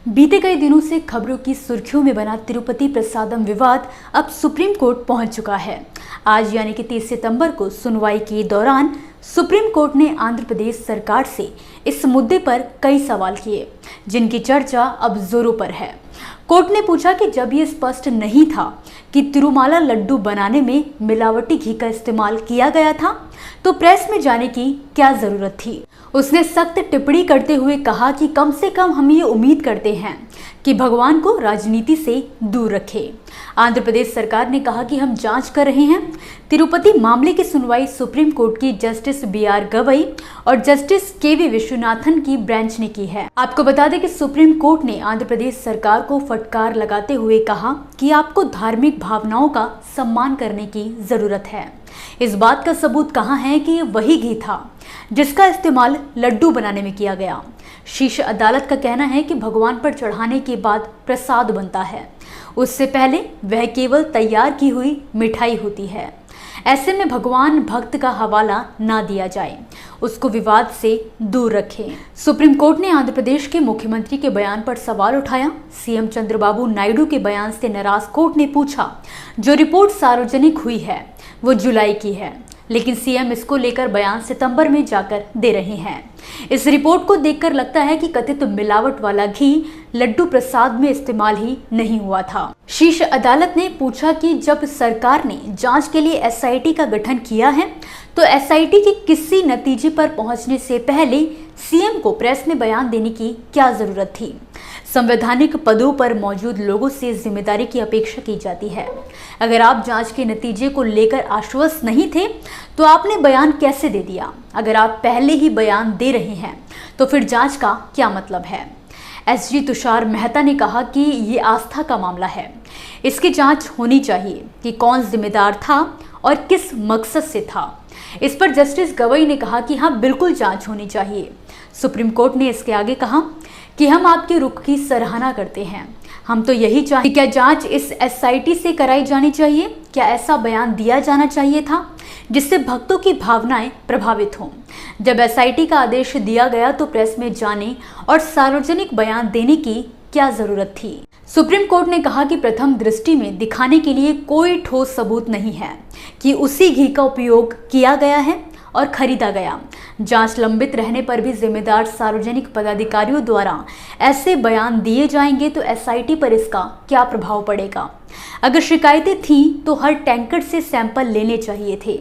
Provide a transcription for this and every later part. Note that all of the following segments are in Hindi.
बीते कई दिनों से खबरों की सुर्खियों में बना तिरुपति प्रसादम विवाद अब सुप्रीम कोर्ट पहुंच चुका है। आज यानी कि 30 सितंबर को सुनवाई के दौरान सुप्रीम कोर्ट ने आंध्र प्रदेश सरकार से इस मुद्दे पर कई सवाल किए, जिनकी चर्चा अब जोरों पर है। कोर्ट ने पूछा कि जब ये स्पष्ट नहीं था कि तिरुमाला लड्डू बनाने में मिलावटी घी का इस्तेमाल किया गया था, तो प्रेस में जाने की क्या जरूरत थी। उसने सख्त टिप्पणी करते हुए कहा कि कम से कम हम ये उम्मीद करते हैं कि भगवान को राजनीति से दूर रखे। आंध्र प्रदेश सरकार ने कहा कि हम जांच कर रहे हैं। तिरुपति मामले की सुनवाई सुप्रीम कोर्ट की जस्टिस BR गवई और जस्टिस KV विश्वनाथन की बेंच ने की है। आपको बता दें कि सुप्रीम कोर्ट ने आंध्र प्रदेश सरकार को फटकार लगाते हुए कहा कि आपको धार्मिक भावनाओं का सम्मान करने की जरूरत है। इस बात का सबूत कहाँ है कि ये वही घी था जिसका इस्तेमाल लड्डू बनाने में किया गया। शीर्ष अदालत का कहना है कि भगवान पर चढ़ाने के बाद प्रसाद बनता है, उससे पहले वह केवल तैयार की हुई मिठाई होती है। ऐसे में भगवान भक्त का हवाला ना दिया जाए, उसको विवाद से दूर रखें। सुप्रीम कोर्ट ने आंध्र प्रदेश के मुख्यमंत्री के बयान पर सवाल उठाया। CM चंद्रबाबू नायडू के बयान से नाराज कोर्ट ने पूछा, जो रिपोर्ट सार्वजनिक हुई है वो जुलाई की है, लेकिन CM इसको लेकर बयान सितंबर में जाकर दे रहे हैं। इस रिपोर्ट को देखकर लगता है कि कथित मिलावट वाला घी लड्डू प्रसाद में इस्तेमाल ही नहीं हुआ था। शीर्ष अदालत ने पूछा कि जब सरकार ने जांच के लिए SIT का गठन किया है, तो SIT के किसी नतीजे पर पहुंचने से पहले CM को प्रेस में बयान देने की क्या जरूरत थी। संवैधानिक पदों पर मौजूद लोगों से जिम्मेदारी की अपेक्षा की जाती है। अगर आप जांच के नतीजे को लेकर आश्वस्त नहीं थे, तो आपने बयान कैसे दे दिया। अगर आप पहले ही बयान दे रहे हैं, तो फिर जांच का क्या मतलब है। SG तुषार मेहता ने कहा कि ये आस्था का मामला है, इसकी जांच होनी चाहिए कि कौन जिम्मेदार था और किस मकसद से था। इस पर जस्टिस गवई ने कहा कि हाँ, बिल्कुल जांच होनी चाहिए। सुप्रीम कोर्ट ने इसके आगे कहा कि हम आपके रुख की सराहना करते हैं। हम तो यही चाहते, क्या जांच इस SIT से कराई जानी चाहिए? क्या ऐसा बयान दिया जाना चाहिए था जिससे भक्तों की भावनाएं प्रभावित हों? जब SIT का आदेश दिया गया तो प्रेस में जाने और सार्वजनिक बयान देने की क्या जरूरत थी? सुप्रीम कोर्ट ने कहा कि प्रथम दृष्टि में दिखाने के लिए कोई ठोस सबूत नहीं है कि उसी घी का उपयोग किया गया है और खरीदा गया। जांच लंबित रहने पर भी जिम्मेदार सार्वजनिक पदाधिकारियों द्वारा ऐसे बयान दिए जाएंगे तो SIT पर इसका क्या प्रभाव पड़ेगा। अगर शिकायतें थीं तो हर टैंकर से सैंपल लेने चाहिए थे।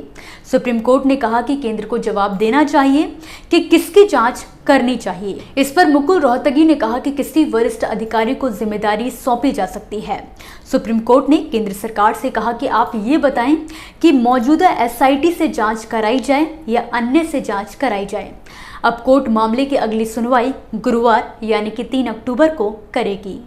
सुप्रीम कोर्ट ने कहा कि केंद्र को जवाब देना चाहिए कि किसकी जांच करनी चाहिए। इस पर मुकुल रोहतगी ने कहा कि किसी वरिष्ठ अधिकारी को जिम्मेदारी सौंपी जा सकती है। सुप्रीम कोर्ट ने केंद्र सरकार से कहा कि आप ये बताएं कि मौजूदा SIT से जांच कराई जाए या अन्य से जांच कराई जाए। अब कोर्ट मामले की अगली सुनवाई गुरुवार यानी कि 3 अक्टूबर को करेगी।